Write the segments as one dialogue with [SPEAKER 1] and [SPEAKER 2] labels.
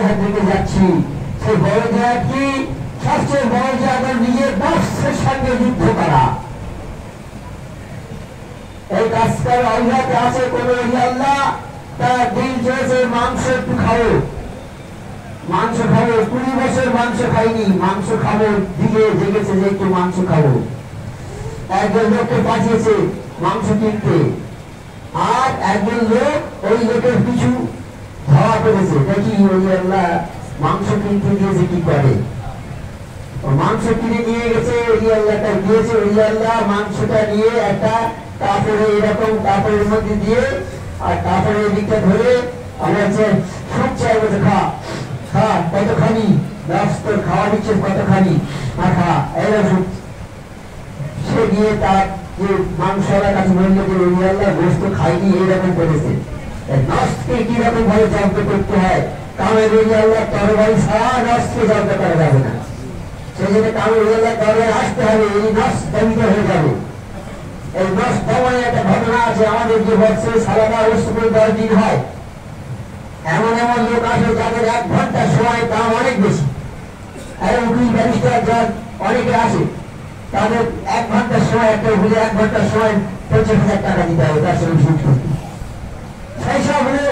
[SPEAKER 1] জিহাদ দিকে যাচ্ছি। সেই বড় জিহাদ কি? সবচেয়ে বড় জিহাদ নিজের নফসের সঙ্গে যুদ্ধ করা। এই কাজটার আল্লাহতে আছে কোন আল্লাহ তার দিন চেয়েছে মাংস একটু খাবো, মাংস খাবো, 20 বছর মাংস খাইনি, মাংস খাবো দিকে জেগেছে যে একটু মাংস খাবো। একজন লোককে পাঠিয়েছে মাংস কিনতে, আর একজন লোক ওই লোকের পিছু ধাওয়া করেছে, দেখি ওই আল্লাহ মাংস কিনতে গিয়েছে কি করে। মাংস কিনে নিয়ে গেছে, ওই আল্লাহটা দিয়েছে, ওই আল্লাহ মাংসটা নিয়ে একটা কাপড়ে এরকম কাপড়ের মধ্যে দিয়ে আর কাপড়ের দিকটা ধরে আমরা সুখ চাইবো, খা খা কতখানি তোর খাওয়া দিচ্ছে কতখানি, খা এরকম। সে গিয়ে তার যে মাংসওয়ালার কাছে বললো যে ওই আল্লাহ গোস্ত খাইনি, এইরকম করেছে। নষ্টকে কিরকম ভাবে জব্দ করতে হয়, কামের ওই আল্লাহ তরবারি ছাড়া নষ্টকে জব্দ করা যাবে না। সেই জন্য কামের ওই আল্লাহ তরবারি আসতে হবে, এই নষ্ট দমিত হয়ে যাবে। এই নষ্ট দমনে একটা ঘটনা আছে আমাদের যে বর্ষে সালাদা রসুল 10 দিন হয়। এমন এমন লোক আছে যাদের 1 ঘন্টা সময় দাম অনেক বেশি, আর উকিল ব্যারিস্টার জজ অনেকে আসে, তাদের 1 ঘন্টার সময় একটা উকিলে 1 ঘন্টার সময় 50,000 টাকা দিতে হবে তার সঙ্গে সুদ করতে। সেই সব হলে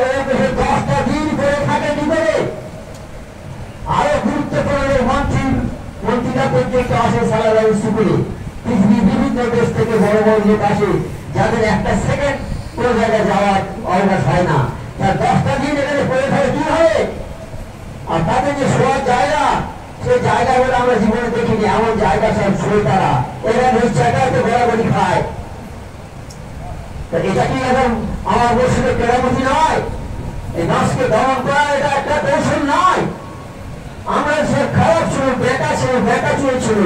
[SPEAKER 1] 10টা দিন করে থাকে কি করে। আরো গুরুত্বপূর্ণ মন্ত্রীরা পর্যন্ত আসে সালাদা রসুলে, পৃথিবীর বিভিন্ন দেশ থেকে বড় বড় লোক আসে যাদের একটা সেকেন্ড কোন জায়গায় যাওয়ার অবকাশ হয় না। 10টা দিন এখানে পড়ে থাকে কি হবে। আর তাদের যে শোয়ার জায়গা, সেই জায়গাগুলো আমরা জীবনে দেখিনি, এমন জায়গা সব শোয় তারা, এরা নিশ্চয়টাতে ঘোরাঘুরি খায়। এটা কি এখন আমার বসে কেরামতি নয়? এই নাচকে দমন করা এটা একটা কৌশল নয়। আমরা সে খারাপ ছিল, বেকা ছিল, বেকা ছিল,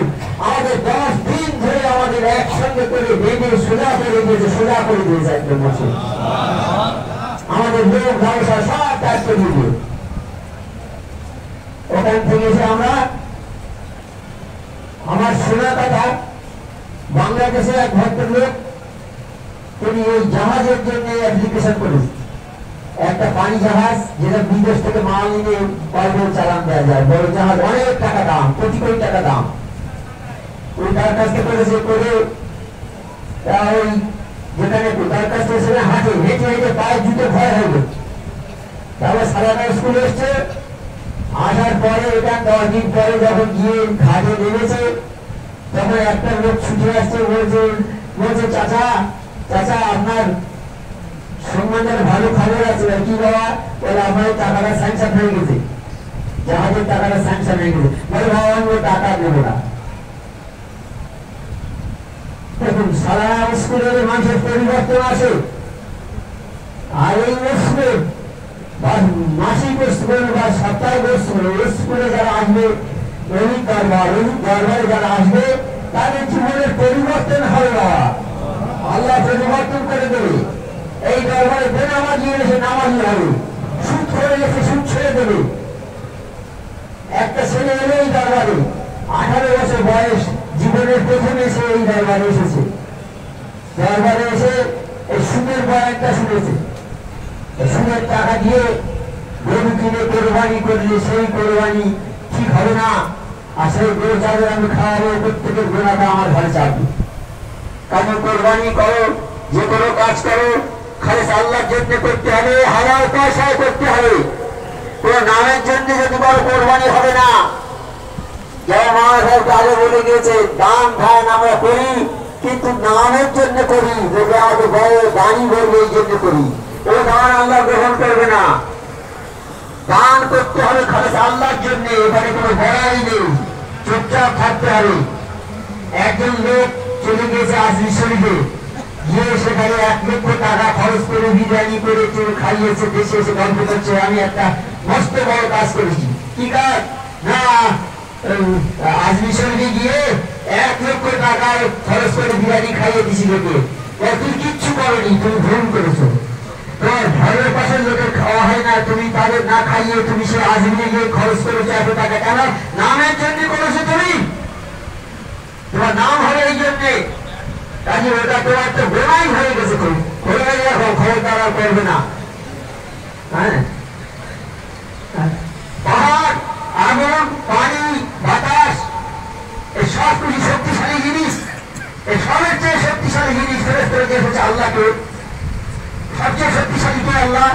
[SPEAKER 1] আমাদের 10 দিন ধরে আমাদের একসঙ্গে করে বেঁধে সোজা করে দিয়েছে, সোজা করে দিয়েছে একদম বসে। আমাদের লোক ব্যবসা সব কাজ করে দিবে। ওখান থেকে এসে আমরা আমার শোনা কথা, বাংলাদেশের এক ভদ্রলোক তিনি ওই জাহাজের জন্য অ্যাপ্লিকেশন করেছেন। একটা পানি জাহাজ যেটা বিদেশ থেকে মাল নিয়ে পারবে চালান দেওয়া যায়, বড় জাহাজ, অনেক টাকা দাম, কোটি কোটি টাকা দাম। ওই তার কাছ থেকে করেছে করে ওই যেখানে তার কাছ থেকে সেখানে হাঁটে হেঁটে হেঁটে পায়ের জুতো ভয় হয়ে গেছে। তারপর সারাটা স্কুল এসছে, আসার পরে এটা 10 দিন পরে যখন গিয়ে ঘাটে নেমেছে, তখন একটা লোক ছুটে আসছে, বলছে চাচা চাচা আপনার সম্মানের ভালো খবর আছে। কি বাবা? বলে আমার টাকাটা স্যাংশন হয়ে গেছে, জাহাজের টাকাটা স্যাংশন হয়ে গেছে। বলে বাবা আমি টাকা নেবো না। দেখুন সারা স্কুলের মানুষের পরিবর্তন আসে, আর এই স্কুলে মাসিক স্কুল বা সাপ্তাহিক স্কুল, স্কুলে যারা আসবে ওই দরবারে যারা আসবে তাদের জীবনের পরিবর্তন হবে। বাবা আল্লাহ পরিবর্তন করে দেবে। এই দরবারে বেনামাজি এসে নামাজি হবে, সুদ করে এসে সুদ ছেড়ে দেবে। একটা ছেলে এলো এই দরবারে, 18 বছর বয়স, জীবনের প্রথম এসে এই দরবারে এসেছে। দরবারে এসে এই সুদের বয়ানটা শুনেছে। সুদের টাকা দিয়ে গরু কিনে কোরবানি করলে সেই কোরবানি ঠিক হবে না, আর সেই গরু যাদের আমি খাওয়াবো প্রত্যেকের গোড়াটা আমার ঘরে চাপবে। কারণ কোরবানি করো, যে কোনো কাজ করো, খালি আল্লাহর জন্য করতে হবে, হালাল পয়সায় করতে হবে। কোন নামের জন্য যদি বড় কোরবানি হবে না। যেমন মহাসাহেব আগে বলে গিয়েছে, দান ধ্যান আমরা করি কিন্তু নামের জন্য করি, যদি আমাদের বড় দানি বলবে এই জন্য করি। ও দান আল্লাহ গ্রহণ করবে না। দান করতে হবে খালি আল্লাহর জন্য, এখানে কোনো বড়াই নেই, চুপচাপ থাকতে হবে। একজন লোক চলে গেছে আজমির শরীফে, গিয়ে সেখানে 1 লক্ষ টাকা খরচ করে বিরিয়ানি করে খাইয়েছে, দেশে এসে গল্প করছে আমি একটা মস্ত বড় কাজ করেছি। কি কাজ? না আজমির শরীফে গিয়ে 1 লক্ষ টাকা খরচ করে বিরিয়ানি খাইয়ে দিছি লোকে। তুই কিচ্ছু করনি, তুমি ভুল করেছো। তোমার ঘরের পাশের লোকের খাওয়া হয় না, তুমি তাদের না খাইয়ে তুমি সে আজমিরে গিয়ে খরচ করেছো 100 টাকা। কেন? নামের জন্য করেছো তুমি, তোমার নাম হবে এই জন্যে। কাজে ওটা তোমার তো গোনাই হয়ে গেছে, খবর তারা করবে না। হ্যাঁ, আগুন, পানি, বাতাস, এই সব কিছু শক্তিশালী জিনিস। এই সবের চেয়ে শক্তিশালী জিনিস ফেরেশতারা দেখেছে আল্লাহকে। সবচেয়ে শক্তিশালী কে? আল্লাহ।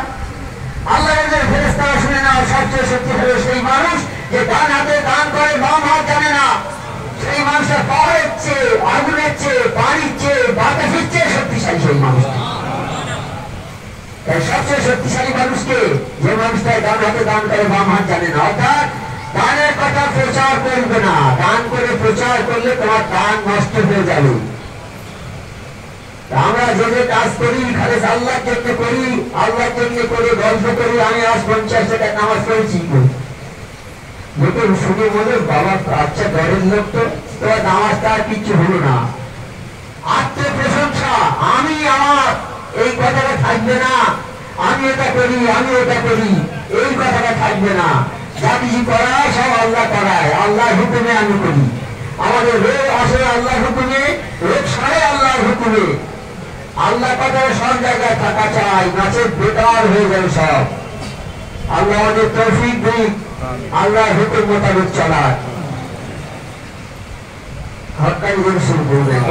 [SPEAKER 1] আল্লাহ ফেরেশতারা শুনে না, সবচেয়ে শক্তিশালী সেই মানুষ যে ডান হাতে দান করে, বাম হাত জানে না। সেই মানুষের পাহাড়ের চেয়ে, আগুনের চেয়ে, পানির চেয়ে, বাতাসের চেয়ে শক্তিশালী সেই মানুষটা। সবচেয়ে শক্তিশালী মানুষকে, যে মানুষটা ডান হাতে দান করে, বাম হাত জানে না। অর্থাৎ দানের কথা প্রচার করবে না। দান করে প্রচার করলে তোমার দান নষ্ট হয়ে যাবে। আমরা যে যে কাজ করি খালি আল্লাহর জন্য করি, আল্লাহর জন্য করে গল্প করি। আমি আজ 50 টাকা নামাজ পড়েছি, লোকে শুনে বলে বাবা আচ্ছা ঘরের লোক, তো তোমার নামাজটা আর কিচ্ছু হলো না। আত্মপ্রশংসা, আমি আমার, এই কথাটা থাকবে না। আমি এটা করি, আমি ওটা করি, এই কথাটা থাকবে না। যা কিছু করায় সব আল্লাহ করায়, আল্লাহর হুকুমে আমি করি। আমাদের রোগ আসে আল্লাহর হুকুমে, রোগ সারে আল্লাহর হুকুমে। আল্লাহ কথা সব জায়গায় থাকা চাই, নাচে বেকার হয়ে যাবে সব। আল্লাহ আমাদের তৌফিক দিক, আল্লাহর হুকুম মোতাবেক চলার। হকানি শুরু করবেন।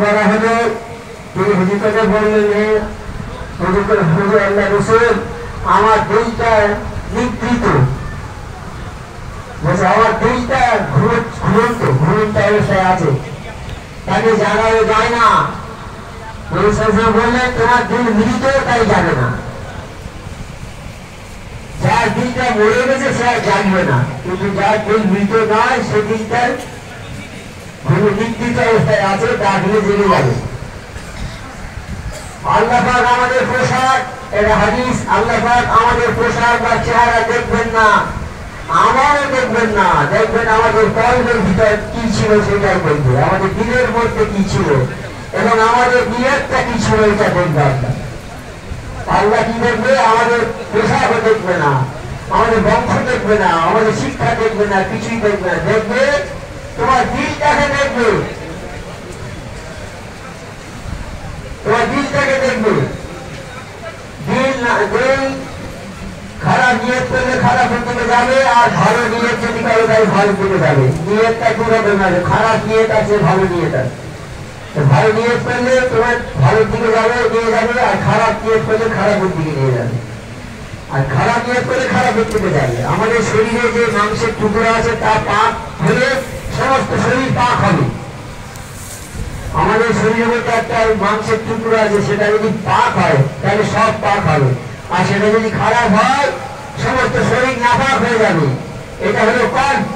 [SPEAKER 1] বলা হলো তিনি হুজুরকে বললেন, হুজুর আল্লাহ রসুল আমার দিলটা নিবৃত, বলছে আমার দিলটা ঘুরন্ত অবস্থায় আছে, তাকে জানানো যায় না। বললেন তোমার দিল মৃত, তাই জানে না। যার দিলটা মরে গেছে সে আর জানবে না, কিন্তু যার দিল মৃত নয় সে দিলটার নিবৃত অবস্থায় আছে, ডাকলে জেগে যাবে। আল্লাহ পাক আমাদের পোশাক, এটা হাদিস, আল্লাহ পাক আমাদের পোশাক বা চেহারা দেখবেন না, আমারও দেখবেন না। দেখবেন আমাদের কলমের ভিতর কি ছিল সেটাই বলবে, আমাদের দিলের মধ্যে কি ছিল এবং আমাদের নিয়তটা কি ছিল এটা দেখবে আল্লাহ। আল্লাহ কি দেখবে? আমাদের পোশাকও দেখবে না, আমাদের বংশ দেখবে না, আমাদের শিক্ষা দেখবে না, কিছুই দেখবে না। দেখবে তোমার দিলটাকে দেখবে, তোমার দিলটাকে দেখবে। দিল খারাপ নিয়ত করলে খারাপ দিকে যাবে, আর ভালো নিয়ত যদি করো তাই ভালো দিকে যাবে। নিয়তটা কি হবে না, খারাপ নিয়ত আছে, ভালো নিয়ত আছে। ভালো নিয়ত করলে তোমার ভালো দিকে যাবে, নিয়ে যাবে, আর খারাপ নিয়ত করলে খারাপের দিকে নিয়ে যাবে। আর খারাপ নিয়ত করলে খারাপের দিকে যাবে। আমাদের শরীরে যে মাংসের টুকরো আছে তা পাক হলে সমস্ত শরীর পাক হবে। আমাদের শরীরের মধ্যে একটা মাংসের টুকরো আছে, সেটা যদি পাক হয় তাহলে সব পাক হবে, আর সেটা যদি খারাপ হয় সমস্ত শরীর নাপাক হয়ে যাবে। এটা হলো কল্প।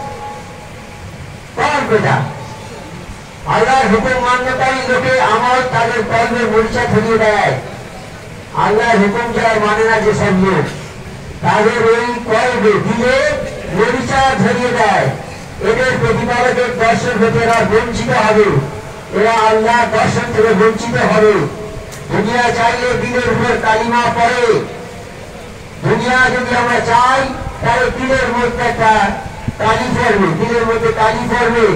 [SPEAKER 1] এটা আল্লাহর হুকুম মান্যকারী লোকে আমল তাদের কল্পের মরিচা ছড়িয়ে দেয়। আল্লাহর হুকুম যারা মানে না যেসব লোক, তাদের ওই কল্পে দিলে মরিচা ছড়িয়ে দেয়। এদের প্রতিপালকের দর্শন হতে এরা বঞ্চিত হবে, এরা আল্লাহ দর্শন থেকে বঞ্চিত হবে। দুনিয়া চাইলে দিলের উপর কালিমা পড়ে। দুনিয়া যদি আমরা চাই তাহলে দিলের মধ্যে একটা কালি পড়বে, দিলের মধ্যে কালি পড়বে।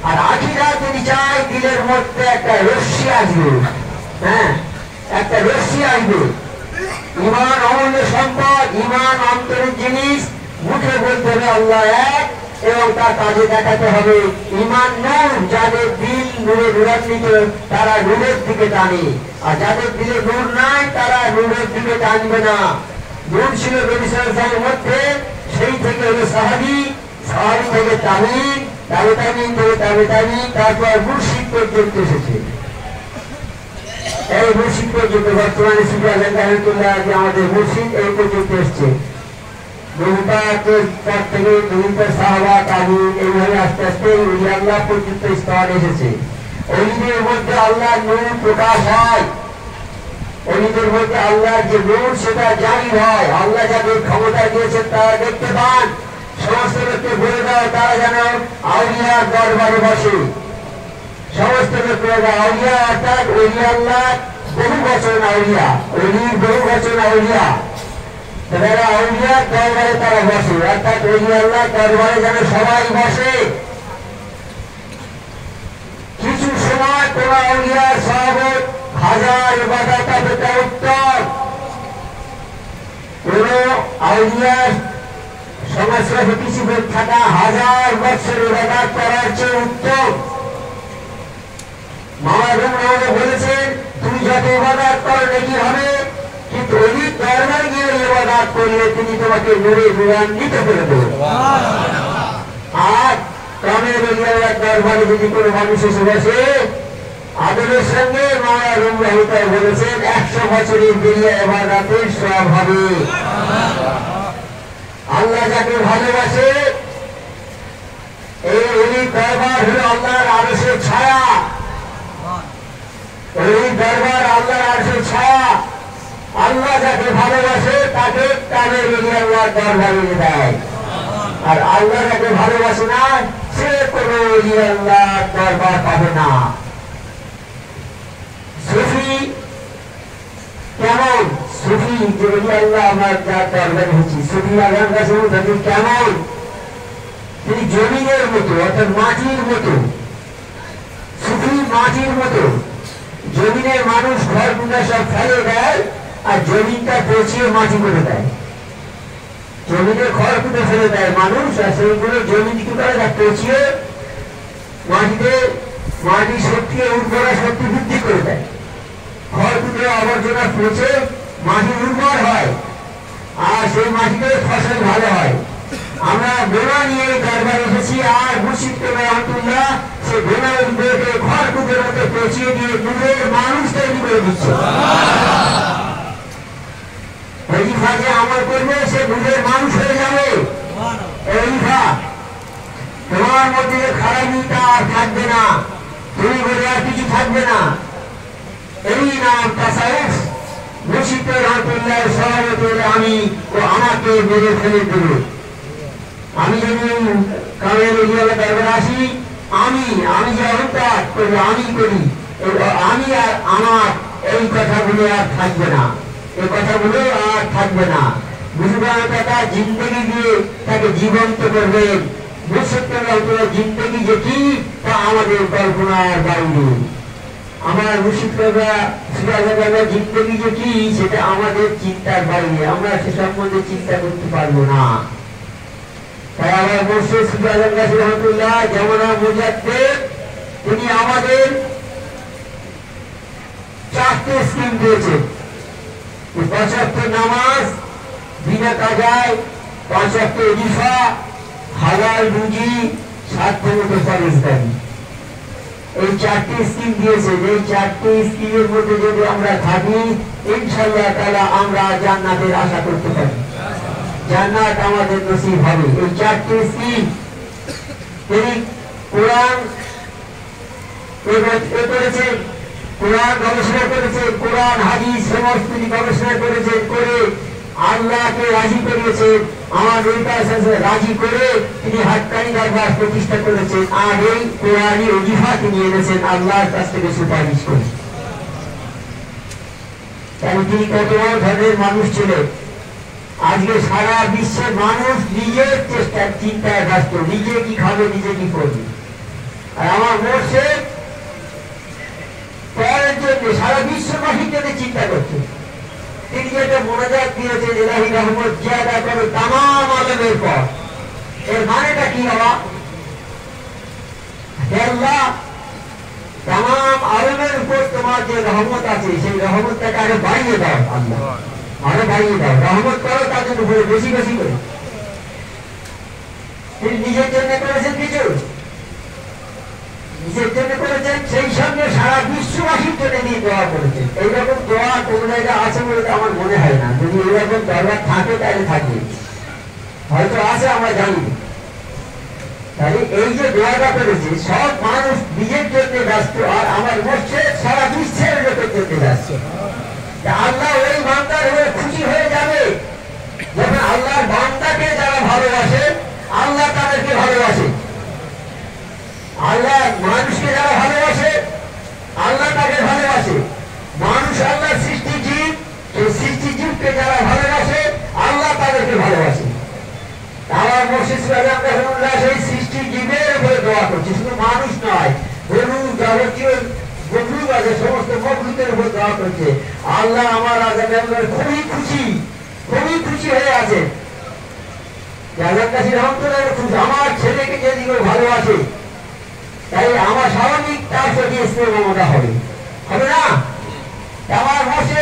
[SPEAKER 1] আর আখিরাত যদি চাই দিলের মধ্যে একটা রশ্মি আসবে। হ্যাঁ, একটা রশ্মি আসবে। ইমান অমূল্য সম্পদ, ইমান অন্তরের জিনিস। মুখে বলতে হবে আল্লাহ এক, এবং তার কাজে দেখাতে হবে ইমান নূর। যাদের দিল নূরে নূরান্বিত তারা নূরের দিকে টানে, আর যাদের দিলে নূর নাই তারা নূরের দিকে টানবে না। নূর ছিল নবী সাল্লাল্লাহু আলাইহি ওয়াসাল্লামের মধ্যে, সেই থেকে হলো সাহাবী, সাহাবী থেকে তাবিঈন, তাবিঈন থেকে তাবিঈন, তারপর মুর্শিদ পর্যন্ত এসেছে। এই মুর্শিদ পর্যন্ত বর্তমানে সুফিয়ান রাহিমাহুল্লাহ যে আমাদের মুর্শিদ, এই পর্যন্ত এসছে। এইভাবে আস্তে আস্তে আল্লাহ পর্যন্ত স্তর এসেছে। অলিদের মধ্যে আল্লাহ নূর প্রকাশ হয়, অলিদের মধ্যে আল্লাহর যে নূর সেটা জারি হয়। আল্লাহ যাদের ক্ষমতা দিয়েছেন তারা দেখতে পান। সমস্ত লোককে বলে দাও তারা যেন আউলিয়ার দরবারে বসে। সমস্ত লোককে আউলিয়া অর্থাৎ অলি আল্লাহ বহু বচন আউলিয়া, অলির বহু বচন আউলিয়া। তারা আউলিয়ার দরবারে তারা বসে, অর্থাৎ অলি আল্লাহ দরবারে যেন সবাই বসে। কিছু সময় কোন আউলিয়ার সহবত হাজার ইবাদত অপেক্ষা উত্তম। আউলিয়া সমাজে কিছু থাকা 1000 বছর ইবাদত করার চেয়ে উত্তম। মহারাজ বলেছেন তুমি যত ইবাদত করো নাকি হবে, কিন্তু ওই দরবার গিয়ে ইবাদত করলে তিনি তোমাকে নূরে নূরান্বিত করে দেবেন। আর কামের আল্লাহর দরবারে যদি কোনো মানুষ এসে বসে আদরের সঙ্গে মহারাজ বলেছেন 100 বছরের বেরিয়ে ইবাদতের সওয়াব হবে। আল্লাহ যাকে ভালোবাসে এই ওলি দরবার হলো আল্লাহর আরশের ছায়া। ওই দরবার আল্লাহর আরশের ছায়া। আল্লাহ যাকে ভালোবাসে তাকে কামের আল্লাহর দরবারে দেয়, আর আল্লাহ যাকে ভালোবাসে না সে কোনো আল্লাহর দরবার পাবে না। সুফি কেমন? সুফি যে আল্লাহ আমার যার দরবারে হচ্ছে সুফি আল্লাহর কাছে কেমন? তিনি জমিনের মতো, অর্থাৎ মাটির মতো। সুফি মাটির মতো। জমিনের মানুষ ঘর গুলা সব ফেলে দেয় আর জমিনটা পচিয়ে মাটি করে দেয়। জমিনে খড় কুটে ফেলে দেয় মানুষ, আর সেইগুলো জমিন কি করে পচিয়ে মাটিতে মাটি শক্তি উর্বরা শক্তি বৃদ্ধি করে দেয়। খড় কুটে আবর্জনা পচে মাটি উর্বর হয়, আর সেই মাটিতে ফসল ভালো হয়। আমরা গোনা নিয়ে দরবারে এসেছি, আর মুর্শিদ রহমাতুল্লাহ সে গোনা উদ্যোগে খড় কুটের মতো পচিয়ে দিয়ে দূরের মানুষ তৈরি করে দিচ্ছে। যে আমল করবে সে দূরের মানুষ হয়ে যাবে। তোমার মধ্যে খারাপিটা আর থাকবে না, তুমি বলে আর কিছু থাকবে না। এই নাম তাসাউফ। মুর্শিদ রহমাতুল্লাহ সভাপতি আমি ও আমাকে মেরে ফেলে দেবে। আমি যদি কামের দরবারে আসি, আমি যে অহংকার করি আমি করি, আমি আর আমার এই কথাগুলো আর থাকবে না, এই কথাগুলো আর থাকবে না। বুঝবেন কথা জিন্দগি দিয়ে তাকে জীবন্ত করবেন। মুর্শিদ রহমাতুল্লাহ জিন্দগি যে কি তা আমাদের কল্পনার বাইরে। আমার মুর্শিদ জিন্দগি যে কি সেটা আমাদের চিন্তার বাইরে, আমরা সে সম্বন্ধে চিন্তা করতে পারবো না। তাই আমার মুর্শিদ রহমাতুল্লাহ যেমন মুজাদ্দিদ, তিনি আমাদের 4টে স্কিম দিয়েছেন। 5 ওয়াক্ত নামাজ বিনা কাজায়, 5 ওয়াক্ত ওজিফা, হালাল রুজি, 7 মতো ফরজদারি, এই 4টে স্কিম দিয়েছে। এই 4টে স্কিমের মধ্যে যদি আমরা থাকি ইনশাআল্লাহ তাআলা আমরা জান্নাতের আশা করতে পারি, জান্নাত আমাদের নসিব হবে। এই 4টে স্কিম তিনি কোরআন করেছেন, কোরআন গবেষণা করেছেন, কোরআন হাদিস সমস্ত তিনি গবেষণা করেছেন, করে আল্লাহকে রাজি করিয়েছেন। আমার রাজি করে তিনি হাক্কানি দরবার প্রতিষ্ঠা করেছেন, আর এই কোরআনি ওজিফা তিনি এনেছেন আল্লাহর কাছ থেকে সুপারিশ করে। তাহলে তিনি কত ধরনের মানুষ ছিলেন। আজকে সারা বিশ্বের মানুষ নিজের চেষ্টার চিন্তায় ব্যস্ত, নিজে কি খাবে নিজে কি করবে। আর আমার মুর্শিদ পরের জন্য সারা বিশ্ববাসীর জন্য চিন্তা করছে। তিনি যেটা মোনাজাত দিয়েছেন ইলাহি রহমত জিয়াদা করো তামাম আলমের পর, এর মানেটা কি হওয়া? আল্লাহ তামাম আলমের উপর তোমার যে রহমত আছে সেই রহমতটাকে আরো বাড়িয়ে দাও, আল্লাহ আরো বাড়িয়ে দাও, রহমত করো তাদের উপরে বেশি বেশি করে। তিনি নিজের জন্য করেছেন কিছু, নিজের জন্য করেছেন, সেই সঙ্গে সারা বিশ্ববাসীর জন্য নিয়ে দোয়া করেছেন। এইরকম দোয়া কোন জায়গায় আছে বলে আমার মনে হয় না। যদি এইরকম দরবার থাকে তাহলে থাকবে, হয়তো আছে আমরা জানি। তাহলে এই যে দোয়াটা করেছে সব মানুষ নিজের জন্য ব্যস্ত, আর আমার মুর্শিদ সারা বিশ্বের লোকের জন্য ব্যস্ত। আল্লাহ ওই বান্দার হয়ে খুশি হয়ে যাবে যখন আল্লাহর বান্দাকে যারা ভালোবাসে আল্লাহ তাদেরকে ভালোবাসে। আল্লাহ মানুষকে যারা ভালোবাসে আল্লাহ তাকে ভালোবাসে। মানুষ আল্লাহ সৃষ্টি জীব, সেই সৃষ্টি জীবকে যারা ভালোবাসে আল্লাহ তাদেরকে ভালোবাসে। আমার মুর্শিদ সেই সৃষ্টি জীবের উপরে দোয়া করছে, শুধু মানুষ নয়, গরু যাবতীয় মখলুক আছে সমস্ত মখলুকের উপর দোয়া করছে। আল্লাহ আমার খুবই খুশি হয়ে আছে আল্লাহর কাছে রহমতুল্লাহ খুশি, আমার ছেলেকে যদি কেউ ভালোবাসে তাই আমার স্বাভাবিক তার প্রতি স্নেহ মমতা হবে, হবে না? আমার বসে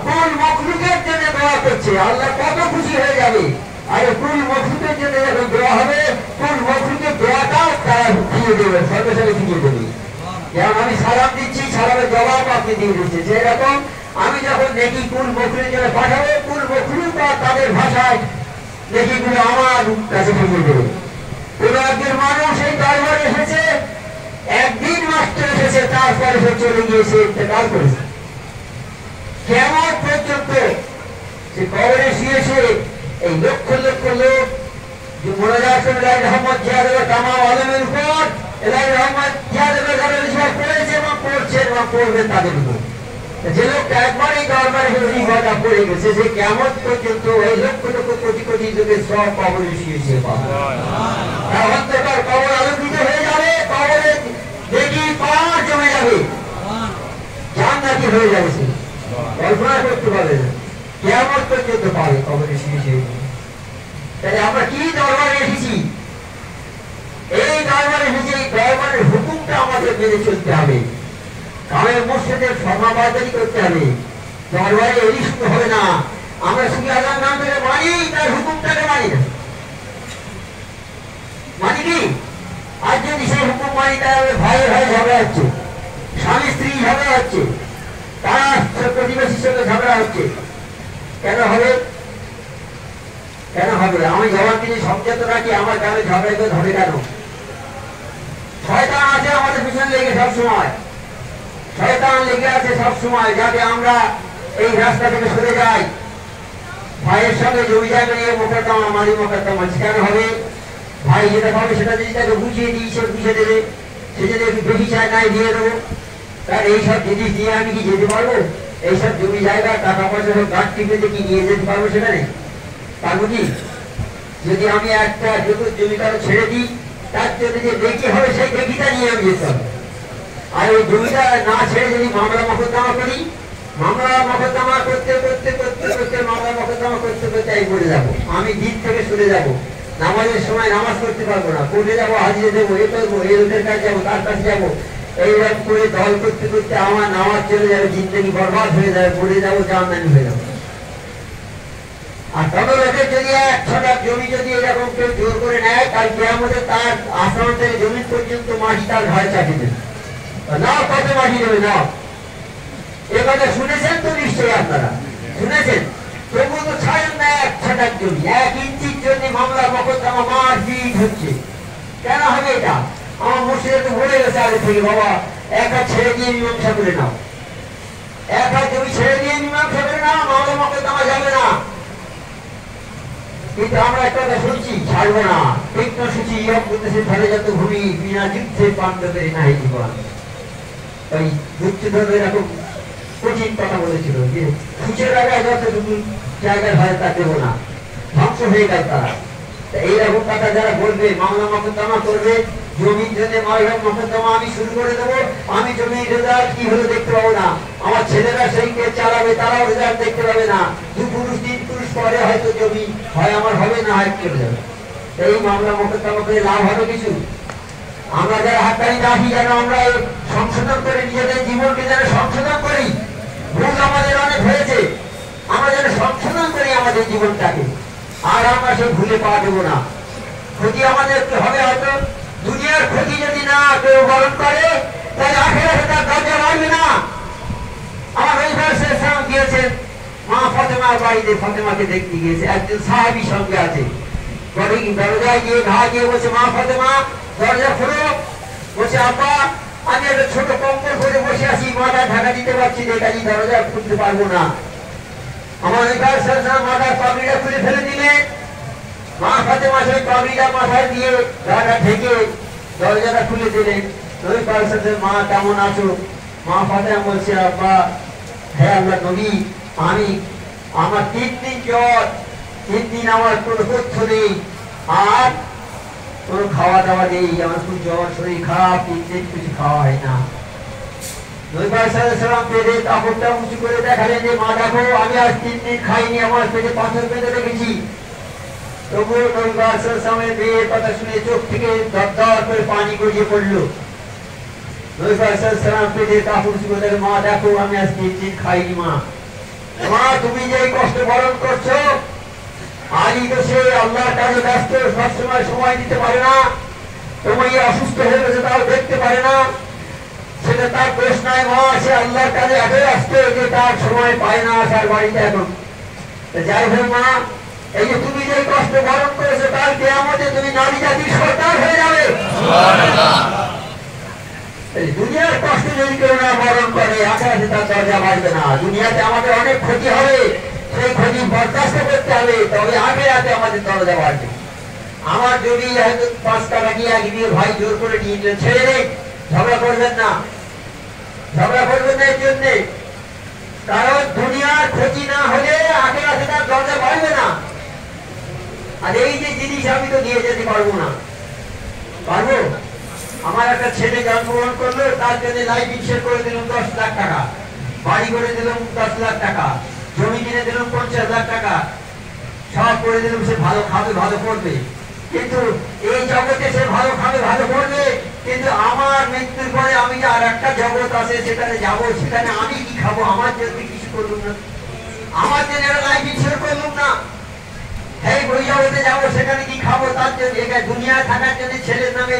[SPEAKER 1] কুল মখলুকের জন্য দোয়া করছে, আল্লাহ কত খুশি হয়ে যাবে। আর কুল মখলুকের জন্য যখন দোয়া হবে, কুল মখলুকের দোয়াটাও তারা ফিরিয়ে দেবে, সঙ্গে সঙ্গে ফিরিয়ে দেবে। যেমন আমি সালাম দিচ্ছি, সালামের জবাব আপনি দিয়ে দিচ্ছে, সেরকম আমি যখন নেকি কুল মখলুকের জন্য পাঠাবো, কুল মখলুক তাদের ভাষায় নেকিগুলো আমার কাছে ফিরিয়ে দেবে। কোন একজন মানুষ এই দরবারে এসেছে, একদিন মাত্র এসেছে, তারপরে সে চলে গিয়েছে, ইন্তেকাল করেছে। কেমন পর্যন্ত সে কবরে শুয়েছে, এই লক্ষ লক্ষ লোক যে মোনাজাত রহমত জিয়াদের তামাম আলমের উপর রহমত জিয়াদের পড়েছে এবং পড়ছেন এবং পড়বেন তাদের উপর। যে লোকটা একবার এই দরবারে ঘটা পড়ে গেছে, সে কেমন পর্যন্ত এই লক্ষ লক্ষ কোটি কোটি লোকের সব কবরে শুয়েছে, অন্ধকার কবর আলোকিত হয়ে যাবে, কবরে দেখি পাওয়ার জমে যাবে, জান্নাতি হয়ে যাবে। সে কল্পনা করতে পারবে না কেমন পর্যন্ত পাবে কবরে শুয়েছে। তাহলে আমরা কি দরবারে এসেছি? এই দরবারে এসেছি, এই দরবারের হুকুমটা আমাদের মেনে চলতে হবে, কামের মুর্শিদের সমাবাদী করতে হবে। দরবারে এলি শুধু হবে না, আমরা শুধু আল্লাহর নাম ধরে মানি, তার হুকুমটাকে মানি না, মানি কি? আর যদি সেই হুকুম মানি, তাহলে ভাইয়ের ভাই ঝগড়া হচ্ছে, স্বামী স্ত্রী ঝগড়া হচ্ছে, তার প্রতিবেশীর সঙ্গে ঝগড়া হচ্ছে, কেন হবে? কেন হবে? আমি জবাব দিয়ে সংযত রাখি, আমার গ্রামে ঝগড়া করে ধরে কেন? শয়তান আছে আমাদের পিছনে লেগে সব সময়, শয়তান লেগে আছে সব সময়, যাতে আমরা এই রাস্তা থেকে সরে যাই। ভাইয়ের সঙ্গে জমি জায়গা নিয়ে মোকদ্দমা মারি, মোকদ্দমা কেন হবে? ভাই যেটা পাবে সেটা যদি তাকে বুঝিয়ে দিই, সে বুঝে দেবে, সে যদি একটু বেশি চায় নাই দিয়ে দেবো। তার এইসব জিনিস দিয়ে আমি কি যেতে পারবো? এইসব জমি জায়গা টাকা পয়সা সব গাছ টিপে কি নিয়ে যেতে পারবো সেখানে? পারবো কি? যদি আমি একটা জমি কারো ছেড়ে দিই, তার জন্য যে দেখি হবে সেই দেখিটা নিয়ে আমি যেতে হবে। আর ওই জমিটা না ছেড়ে যদি মামলা মকদ্দমা করি, মামলা মকদ্দমা করতে করতে করতে করতে মামলা মকদ্দমা করতে করতে আমি পড়ে যাবো, আমি দিন থেকে সরে যাবো, নামাজের সময় নামাজ করতে পারবো না, কোর্টে যাবো, হাজিরে দেবো, এ করবো, এই লোকের কাছে যাবো, তার কাছে যাবো, এইরকম করে দল করতে করতে আমার নামাজ চলে যাবে, জিন্দগি বরবাদ হয়ে যাবে, পড়ে যাবো, জাহান্নামী হয়ে যাবো। আর তবে লোকের যদি 1 ছটা জমি যদি এরকম কেউ জোর করে নেয়, তার কিয়ামতে তার আসমান থেকে জমি পর্যন্ত মাটি তার ঘরে চাপিয়ে দেবে, না কত মাটি দেবে না। এ কথা শুনেছেন তো নিশ্চয়ই, আপনারা শুনেছেন। তবু তো ছাড়েন না 1 ছটা জমি, 1 ইঞ্চির জন্য মামলা মকদ্দমা মারপিট হচ্ছে। কেন হবে এটা? আমার মুর্শিদে তো বলে গেছে আগে থেকে, বাবা একা ছেড়ে দিয়ে মীমাংসা করে নাও, একা জমি ছেড়ে দিয়ে মীমাংসা করে নাও, মামলা মকদ্দমা যাবে না। কিন্তু আমরা একটা কথা শুনছি, ছাড়বো না, তীক্ষ্ণ সূচি ইয়ম করতেছে ফলে যত ভূমি, বিনা যুদ্ধে পাণ্ডবের নাই জীবন। ওই দুর্যোধন এরকম কঠিন কথা বলেছিল যে সূচের জায়গায় যতটুকু জায়গায় হয় তা দেবো না, ধ্বংস হয়ে গেল তারা। এইরকম কথা যারা বলবে, মামলা মকদ্দমা করবে, জমির জন্য মামলা মকদ্দমা আমি শুরু করে দেবো, আমি জমির রেজাল্ট কি হলো দেখতে পাবো না, আমার ছেলেরা সেই কে চালাবে, তারাও রেজাল্ট দেখতে পাবে না, 2 পুরুষ 3 পুরুষ পরে হয়তো জমি হয় আমার হবে, না হয় চলে যাবে। এই মামলা মকদ্দমা করে লাভ হবে কিছু? আমরা যারা হাততালি রাখি, যেন আমরা সংশোধন করে নিজেদের জীবনকে যেন সংশোধন করি, ভুল আমাদের অনেক হয়েছে, আমরা যেন সংশোধন করি আমাদের জীবনটাকে, আর আমরা সেই ভুলে পা দেবো না। ক্ষতি আমাদের হবে হয়তো, দুনিয়ার ক্ষতি যদি না কেউ বরণ করে, তাহলে আখেরাতে তার দরজা বাড়বে না। আমার গিয়েছেন মা ফাতেমার বাড়িতে, ফাতেমাকে দেখতে গিয়েছে, একজন সাহাবী সঙ্গে আছে, দরজায় গিয়ে ঘা গিয়ে বলছে, মা ফাতেমা দরজা খুলো। বলছে, আব্বা আমি একটা ছোট কম্বল করে বসে আছি, মাথা ঢাকা দিতে পারছি না, কাজে দরজা খুলতে পারবো না। আমার মাথার পাগড়িটা খুলে ফেলে দিলে, মা ফাতেমা সেই পাগড়িটা মাথায় দিয়ে ঢাকা ঢেকে দরজাটা খুলে দিলেন। নবী পাক সাল্লাল্লাহু মা কেমন আছো? মা ফাতেমা বলছে, আব্বা হ্যাঁ আল্লাহ নবী, আমি আমার 3 দিন জ্বর, 3 দিন আমার কোনো তথ্য নেই, আর কোনো খাওয়া দাওয়া নেই, আমার খুব জ্বর, শরীর খারাপ, 3 দিন কিছু খাওয়া হয় না। নবী পাক সাল্লাল্লাহু আলাইহি ওয়াসাল্লাম পেটে কাপড়টা উঁচু করে দেখালেন যে, মা দেখো আমি আজ 3 দিন খাইনি, আমার পেটে পাথর বেঁধে রেখেছি, তবুও নবী পাক সাল্লাল্লাহু আলাইহি ওয়াসাল্লামের বিয়ের কথা শুনে চোখ থেকে দরদর করে পানি গড়িয়ে পড়লো। নবী পাক সাল্লাল্লাহু আলাইহি ওয়াসাল্লাম পেটের কাপড় চুপড়ে মা দেখো আমি আজকে চিন খাইনি মা। মা তুমি যে কষ্ট বরণ করছো আলী তো সে আল্লাহর কাজে ব্যস্ত, সবসময় সময় দিতে পারে না, তুমি অসুস্থ হয়ে গেছে তাও দেখতে পারে না, সেটা তার দোষ নয় মা, সে আল্লাহর কাজে এত ব্যস্ত যে তার সময় পায় না আসার বাড়িতে এখন। যাই হোক মা, এই যে তুমি যে কষ্ট বরণ করেছো কাল কিয়ামতে তুমি নারী জাতির সরকার হয়ে যাবে। দুনিয়ার কষ্ট যদি কেউ না বরণ করে আখেরাতে তার দরজা বাড়বে না। দুনিয়াতে আমাদের অনেক ক্ষতি হবে, সেই ক্ষতি বরদাস্ত করতে হবে, তবে আখেরাতে আমাদের দরজা বাড়বে। আমার যদি 5 টাকা দিয়ে এক দিয়ে ভাই জোর করে নিয়ে ছেড়ে দেয়, ঝগড়া করবেন না, ঝগড়া করবেন না এর জন্যে, কারণ দুনিয়ার ক্ষতি না হলে আখেরাতে তার দরজা বাড়বে না। আর এই যে জিনিস আমি তো নিয়ে যেতে পারবো না, পারবো? আমার একটা ছেলে জন্মগ্রহণ করলো, তার জন্য লাইফ ইন্স্যুরেন্স করে দিলাম 10 লাখ টাকা, বাড়ি করে দিলাম 10 লাখ টাকা, জমি কিনে দিলাম 50 লাখ টাকা, সব করে দিলাম। সে ভালো খাবে ভালো পড়বে, কিন্তু এই জগতে সে ভালো খাবে ভালো পড়বে, কিন্তু আমার মৃত্যুর পরে আমি যে আর একটা জগৎ আছে সেখানে যাবো, সেখানে আমি কি খাবো? আমার জন্য কিছু করলাম না, আমার জন্য লাইফ ইন্স্যুরেন্স করলাম না। এই ওই জগতে যাবো, সেখানে কি খাবো? তার জন্য দুনিয়ায় থাকার জন্য ছেলের নামে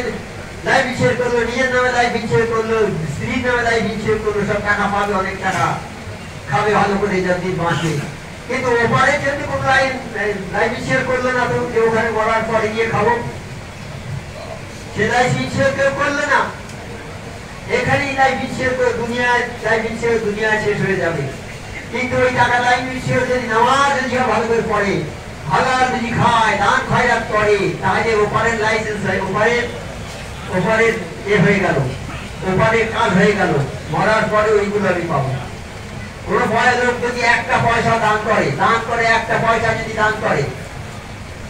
[SPEAKER 1] লাইফ ইন্স্যুরেন্স করলো, নিজের নামে লাইফ ইন্স্যুরেন্স করলো, স্ত্রীর নামে লাইফ ইন্স্যুরেন্স করলো, সব টাকা পাবে, অনেক টাকা খাবে ভালো করে যাতে বাঁচে, কিন্তু ওপারের জন্য কোনো লাইফ ইন্স্যুরেন্স করলো না। তো কেউ ওখানে মরার পরে গিয়ে খাবো, সে লাইফ ইন্স্যুরেন্স কেউ করলো না। এখানেই লাইফ ইন্স্যুরেন্স করে দুনিয়ায় লাইফ ইন্স্যুরেন্স দুনিয়ায় শেষ হয়ে যাবে, কিন্তু ওই টাকা লাইফ ইন্স্যুরেন্স যদি নামাজ যদি ভালো করে পড়ে, হালাল যদি খায়, দান খয়রাত করে, তাহলে ওপারের লাইসেন্স হয়, ওপারের এ হয়ে গেল, ওপারের কাজ হয়ে গেল, মরার পরে ওইগুলো আমি পাবো। কোন পয়সা লোক যদি একটা পয়সা দান করে, একটা পয়সা যদি দান করে,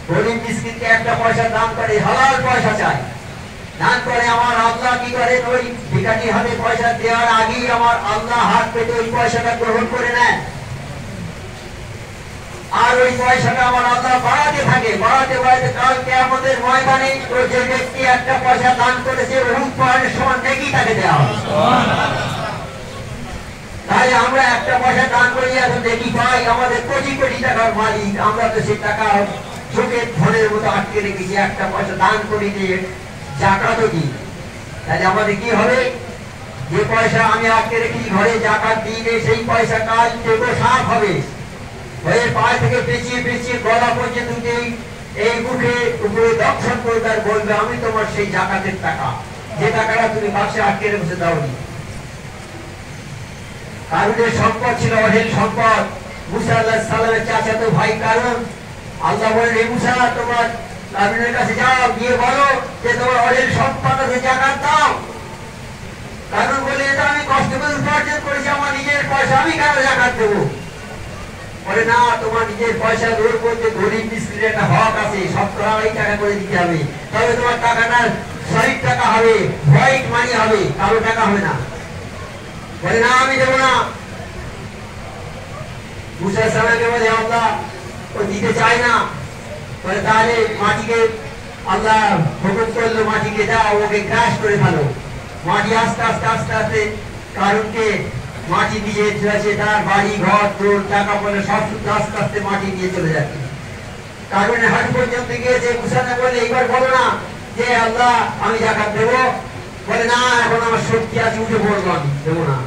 [SPEAKER 1] গরিব মিসকিনকে একটা পয়সা দান করে, হালাল পয়সা চায়, দান করে, আমার আল্লাহ কি করে? ওই ভিখারির হাতে পয়সা দেওয়ার আগেই আমার আল্লাহ হাত পেতে ওই পয়সাটা গ্রহণ করে নেয়, আর ওই পয়সাটা আমার আল্লাহ বাড়াতে থাকে, বাড়াতে বাড়াতে কাল কিয়ামতের ময়দানে ওই যে ব্যক্তি একটা পয়সা দান করেছে উহুদ পাহাড়ের সমান নেকি তাকে দেওয়া হবে। তাই আমরা একটা পয়সা দান করি, এখন দেখি পাই আমাদের কোটি কোটি টাকার মালিক, আমরা তো সেই টাকা চোখের ধনের মতো আটকে রেখেছি, একটা পয়সা দান করি দিয়ে জাকাতও দিই। তাহলে আমাদের কি হবে? যে পয়সা আমি আটকে রেখেছি ঘরে জাকাত দিলে, সেই পয়সা কাল থেকে সাফ হবে, হয়ে পায়ে থেকে পেঁচিয়ে পেঁচিয়ে গলা পর্যন্ত এই মুখে উপরে দর্শন করবে আর বলবে আমি তোমার সেই জাকাতের টাকা, যে টাকাটা তুমি বাক্সে আটকে রেখেছে দাওনি। কারুনের সম্পদ ছিল অঢেল সম্পদ, মুসা আলাইহিস সালামের চাচাতো ভাই কারুন। আল্লাহ বলেন, হে মুসা তোমার কারুনের কাছে যাও, গিয়ে বলো যে তোমার অঢেল সম্পদ আছে, জাকাত দাও। কারুন বলে, এটা আমি কষ্ট করে উপার্জন করেছি, আমার নিজের পয়সা, আমি কেন জাকাত দেবো? বলে, না, তোমার নিজের পয়সা দূর করতে গরিব মিসকিনের একটা হক আছে, 70 টাকা করে দিতে হবে, তবে তোমার টাকাটা সলিড টাকা হবে, হোয়াইট মানি হবে, কালো টাকা হবে না। বলে, না, আমি দেবো না। মুসা সালামকে বলে, আল্লাহ ও দিতে চায় না। বলে, তাহলে মাটিকে আল্লাহ হুকুম করলো, মাটিকে যাও, ওকে ক্রাশ করে ফেলো। মাটি আস্তে আস্তে আস্তে আস্তে কারুনকে মাটি দিয়ে যাচ্ছে, তার বাড়ি ঘর তোর টাকা পয়সা সব আস্তে আস্তে মাটি দিয়ে চলে যাচ্ছে। কারণে হাট পর্যন্ত গিয়েছে, মুসানে বলে, এইবার বলো না যে আল্লাহ আমি জাকাত দেবো। বলে, না, এখন আমার শক্তি আছে, উঠে পড়বো, আমি দেবো না।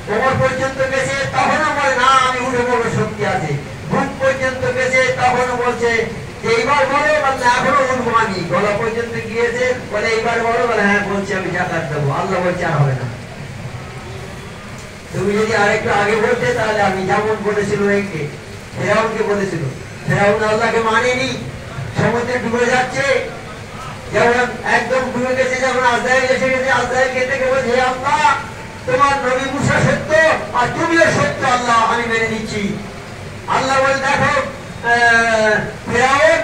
[SPEAKER 1] কোমর পর্যন্ত গেছে, তখনও বলে, না, আমি উঠে পড়বো, শক্তি আছে। বুক পর্যন্ত গেছে, তখনও বলছে যে এইবার বলো, বললে এখনো উঠবো আমি। গলা পর্যন্ত গিয়েছে, বলে এইবার বলো, বলে হ্যাঁ বলছি আমি জাকাত দেবো। আল্লাহ বলছে আর হবে না, তুমি যদি আরেকটু আগে বলতে তাহলে আমি যেমন বলেছিল একে ফেরাউনকে বলেছিল, ফেরাউন আল্লাহকে মানেনি, সমুদ্রে ডুবে যাচ্ছে, যেমন একদম ডুবে গেছে, যখন আজরাইল এসে গেছে, আজরাইলকে দেখে বলছে, হে আল্লাহ তোমার নবী মুসা সত্য আর তুমিও সত্য, আল্লাহ আমি মেনে নিচ্ছি। আল্লাহ বলে, দেখো ফেরাউন,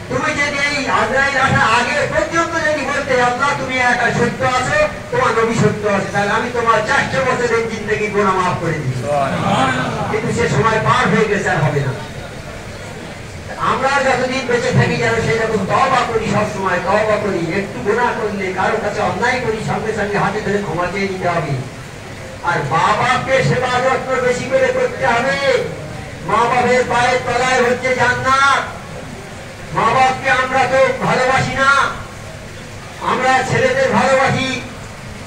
[SPEAKER 1] তুমি যদি এই আজরাইল আসার আগে পর্যন্ত যদি বলতে আল্লাহ তুমি একা সত্য আছো, তোমার নবী সত্য আছে, তাহলে আমি তোমার 400 বছরের জিন্দেগি গুনাহ মাফ করে দিই। কিন্তু সে সময় পার হয়ে গেছে, আর হবে না। আমরা যতদিন বেঁচে থাকি যেন সেই রকম তওবা করি, সবসময় তওবা করি। একটু গুনাহ করলে, কারোর কাছে অন্যায় করি, সঙ্গে সঙ্গে হাতে ধরে ক্ষমা চেয়ে নিতে হবে। আর মা বাপকে সেবা যত্ন বেশি করে করতে হবে। মা বাপের পায়ের তলায় হচ্ছে জান্নাত। মা বাপকে আমরা তো ভালোবাসি না, আমরা ছেলেদের ভালোবাসি,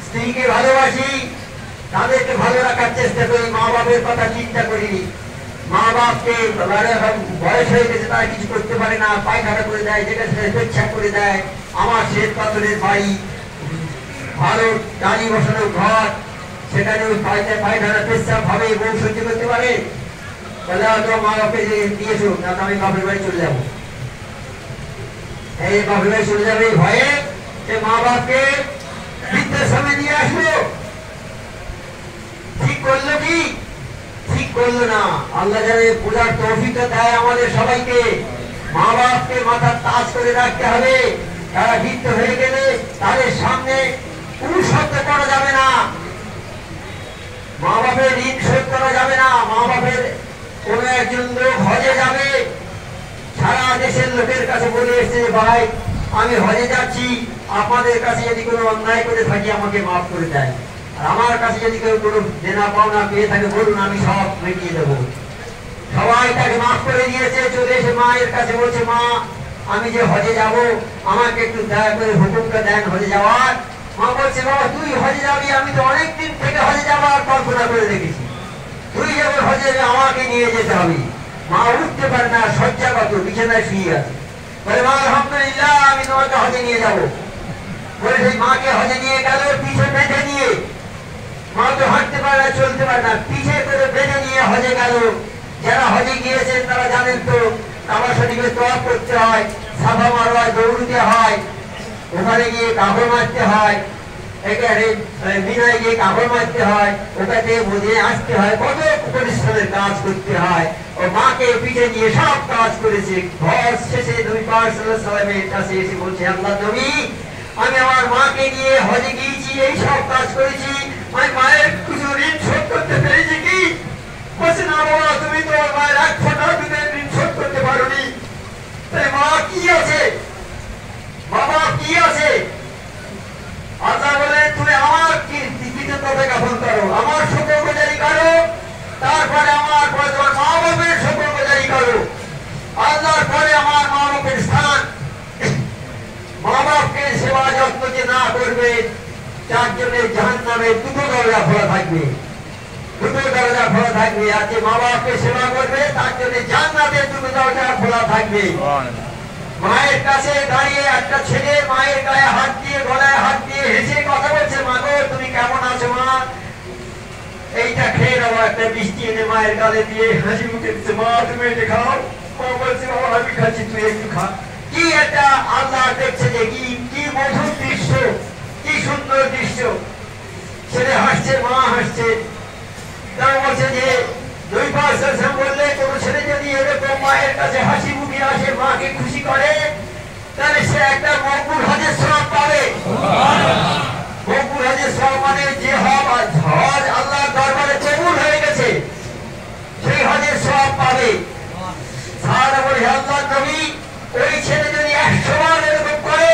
[SPEAKER 1] স্ত্রীকে ভালোবাসি, তাদেরকে ভালো রাখার চেষ্টা করি, মা বাপের কথা চিন্তা করিনি। মা বাপকে বয়স হয়ে গেছে, তারা কিছু করতে পারে না, পায়খানা করে দেয়, যেটা সেটা পেচ্ছাপ করে দেয়। আমার শ্বেত পাথরের বাড়ি, ভালো টালি বসানো ঘর, সেখানে ওই পায়খানা পেচ্ছাপ ভাবে বউ সহ্য করতে পারে? বলে হয়তো মা বাপকে দিয়েছো না, আমি বাপের বাড়ি চলে যাবো। এই বাপের বাড়ি চলে যাবে ভয়ে যে মা বাপকে বৃদ্ধাশ্রমে নিয়ে আসলো। ঠিক করলো কি? ঠিক করলো না। আল্লাহ জানে পূজার তৌফিকটা দেয় আমাদের সবাইকে। মা বাপকে মাথার তাজ করে রাখতে হবে। তারা বৃদ্ধ হয়ে গেলে তাদের সামনে পুরুষত্ব করা যাবে না, মা বাপের ঋণ শোধ করা যাবে না। মা বাপের কোন একজন লোক হজে যাবে, সারা দেশের লোকের কাছে বলে এসেছে, ভাই আমি হজে যাচ্ছি, আপনাদের কাছে যদি কোনো অন্যায় করে থাকি আমাকে মাফ করে দেয়, আর আমার কাছে যদি কেউ কোনো দেনা পাওনা পেয়ে থাকে বলুন, আমি সব মিটিয়ে দেবো। সবাই তাকে মাফ করে দিয়েছে। চলে এসে মায়ের কাছে বলছে, মা আমি যে হজে যাব, আমাকে একটু দয়া করে হুকুমটা দেন হজে যাওয়ার। মা বলছে, বাবা তুই হজে যাবি, আমি তো অনেকদিন থেকে হজে যাওয়ার কল্পনা করে রেখেছি, তুই যখন হজে যাবে আমাকে নিয়ে যেতে হবে। মা উঠতে পারে না, শয্যাগত বিছানায় শুয়ে আছে। বলে, মা আলহামদুলিল্লাহ, আমি তোমাকে হজে নিয়ে যাবো। বলে সেই মাকে হজে নিয়ে গেল, পিছে বেঁধে নিয়ে। মা তো হাঁটতে পারে না, চলতে পারে না, পিছে করে বেঁধে নিয়ে হজে গেল। যারা হজে গিয়েছেন তারা জানেন তো, কাবা শরীফে তওয়াফ করতে হয়, সাফা মারওয়ায় দৌড়তে হয়, ওখানে গিয়ে কাপড় মারতে হয়, এখানে মিনায় গিয়ে কাপড় মারতে হয়, ওখানে মদিনায় আসতে হয়, কত পরিশ্রমের কাজ করতে হয়। ও মাকে পিঠে নিয়ে সব কাজ করেছে। ঘর শেষে নবী পাক সাল্লাল্লাহু আলাইহি ওয়াসাল্লামের কাছে এসে বলছে, আল্লাহ নবী আমি আমার মাকে নিয়ে হজে গিয়েছি, এই সব কাজ করেছি, আমি মায়ের কিছু ঋণ শোধ করতে পেরেছি কি? বলছে, না বাবা, তুমি তো মায়ের এক ফোঁটা দুধের ঋণ শোধ করতে পারোনি। মা কি আছে, বাবা কি আছে? আল্লাহ বলেন, তুমি আমার কৃতজ্ঞতা জ্ঞাপন করো, আমার শুকরগুজারি করো, তারপরে আমার পরে তোমার মা বাপের শুকরগুজারি করো। আল্লাহর পরে আমার মা বাপের স্থান। মা বাপকে সেবা যত্ন যে না করবে, চারজনের জাহান্নামে দুটো দরজা খোলা থাকবে, দুটো দরজা খোলা থাকবে। আর যে মা বাপকে সেবা করবে তার জন্য জান্নাতের দুটো দরজা খোলা থাকবে। মায়ের কাছে দাঁড়িয়ে একটা ছেলে মায়ের গায়ে হাত দিয়ে, গলায় হাত দিয়ে হেসে কথা বলছে, মা গো তুমি কেমন আছো মা? এইটা খেয়ে নেবো, একটা মিষ্টি এনে মায়ের গালে দিয়ে হাসি মুখে দিচ্ছে, মা তুমি এটা খাও। মা বলছে, বাবা আমি খাচ্ছি, তুই একটু খা। কি একটা আল্লাহ দেখছে যে কি মধুর দৃশ্য, কি সুন্দর দৃশ্য। ছেলে হাসছে, মা হাসছে। তারা বলছে যে দুই পাঁচ বললে কোন ছেলে যদি এরকম মায়ের কাছে হাসি মুখে আসে, মাকে খুশি করে, তাহলে সে একটা মকবুল হজের সওয়াব পাবে। মকবুল হজের সওয়াব মানে যে হজ আল্লাহর দরবারে কবুল হয়ে গেছে, সেই হজের সওয়াব পাবে। সাহাবা বলে, আল্লাহর নবী ওই ছেলে যদি 100 বার এরকম করে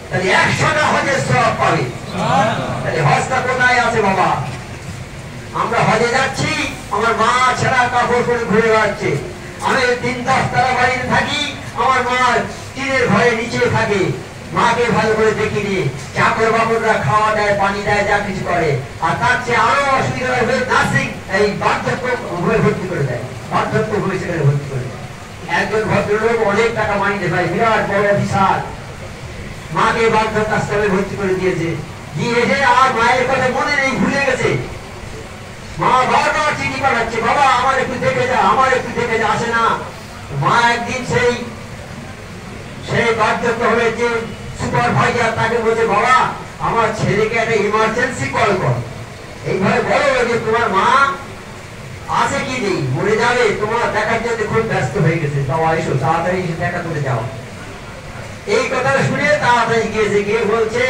[SPEAKER 1] তাহলে 100টা হজের সওয়াব পাবে। তাহলে হজটা কোথায় আছে বাবা? আমরা হজে যাচ্ছি, আমার মা ছেঁড়া কাপড় পরে ঘুরে বেড়াচ্ছে। আমি 3-10 তলা বাড়িতে থাকি, আমার মা টিনের ঘরে নিচে থাকে, মাকে ভালো করে দেখিনি। চাকর বাবুরা খাওয়া দেয়, পানি দেয়, যা কিছু করে। আর তার চেয়ে আরো অসুবিধা হবে, নার্সিং এই বার্ধক্য হয়ে ভর্তি করে দেয়, বার্ধক্য হয়ে সেখানে ভর্তি করে দেয়। একজন ভদ্রলোক অনেক টাকা মাইনে ভাই, বিরাট বড় অফিসার, মাকে বার্ধক্য আশ্রমে ভর্তি করে দিয়েছে। গিয়ে আর মায়ের কথা মনে নেই, ভুলে গেছে। মা বারবার চিঠি পাঠাচ্ছে, বাবা আমার একটু দেখে যা, আমার একটু দেখে যা, আসে না। মা একদিন সেই বার্ধক্য হয়েছে, সুপারভাইজার তাকে বলছে, বাবা আমার ছেলেকে একটা ইমার্জেন্সি কল কর, এইভাবে বলো যে তোমার মা আছে কি নেই, মরে যাবে, তোমার দেখার জন্য খুব ব্যস্ত হয়ে গেছে, বাবা এসো তাড়াতাড়ি এসে দেখা করে যাও। এই কথা শুনে তাড়াতাড়ি গিয়েছে, গিয়ে বলছে,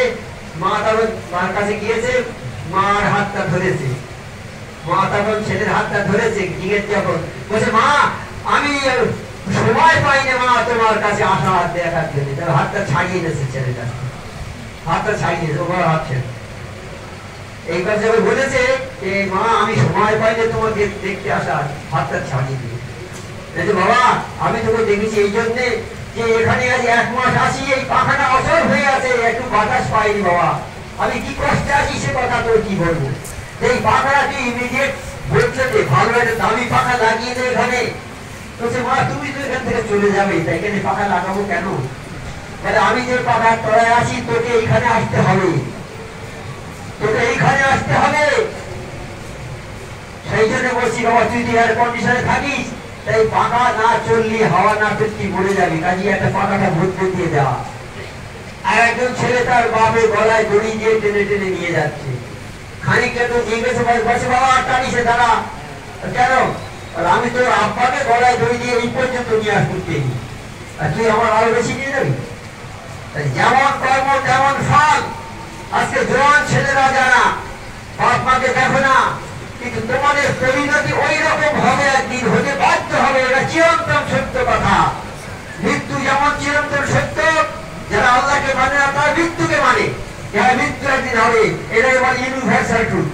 [SPEAKER 1] মা তখন মার কাছে গিয়েছে, মার হাতটা ধরেছে। মা তখন ছেলের হাতটা ধরেছে, গিয়ে যখন বলছে, মা আমি সময় সময় পাইনি মা তোমার কাছে আসা হাত দেখার জন্য। তার হাতটা ছাড়িয়ে নিয়েছে ছেলেটা, হাতটা ছাড়িয়ে নিয়েছে, ওর হাত ছেড়ে এই কথা যখন বলেছে যে মা আমি সময় পাইলে তোমাকে দেখতে আসা, হাতটা ছাড়িয়ে দিয়ে বাবা আমি তোকে দেখেছি এই জন্যে যে এখানে আজ 1 মাস আসি, এই পাখাটা অসর হয়ে আছে, একটু বাতাস পাইনি বাবা, আমি কি কষ্টে আছি সে কথা তোর কি বলবো। এই পাখাটা তুই ইমিডিয়েট বলছে যে ভালো একটা দামি পাখা লাগিয়ে দে এখানে। বলছে মা তুমি তো এখান থেকে চলে যাবে, তাই এখানে পাখা লাগাবো কেন? তাহলে আমি যে পাখার তলায় আছি তোকে এইখানে আসতে হবে, তোকে এইখানে আসতে হবে। সেই জন্য বলছি বাবা তুই তো এয়ার কন্ডিশনে থাকিস, তাই পাখা না চললে হাওয়া না পেতে মরে যাবে, কাজে একটা পাখাটা ভর্তি দিয়ে দেওয়া। আর একজন ছেলে তার বাপের গলায় দড়ি দিয়ে টেনে টেনে নিয়ে যাচ্ছে, খানিকটা তো নিয়ে গেছে, বলছে বাবা আর টানিসে দাঁড়া। কেন? আমি তোর আব্বাকে গলায় দড়ি দিয়ে এই পর্যন্ত নিয়ে আসতে, আর তুই আমার আরো বেশি নিয়ে যাবি? যেমন কর্ম তেমন ফল। আজকে জোয়ান ছেলেরা যারা বাপ মাকে দেখো না, কিন্তু তোমাদের পরিণতি ওই রকম হবে, একদিন হতে বাধ্য হবে, এটা চিরন্তন সত্য কথা। মৃত্যু যেমন চিরন্তন সত্য, যারা আল্লাহকে মানে না তারা মৃত্যুকে মানে, যারা মৃত্যু একদিন হবে, এটাই বলে ইউনিভার্সাল ট্রুথ।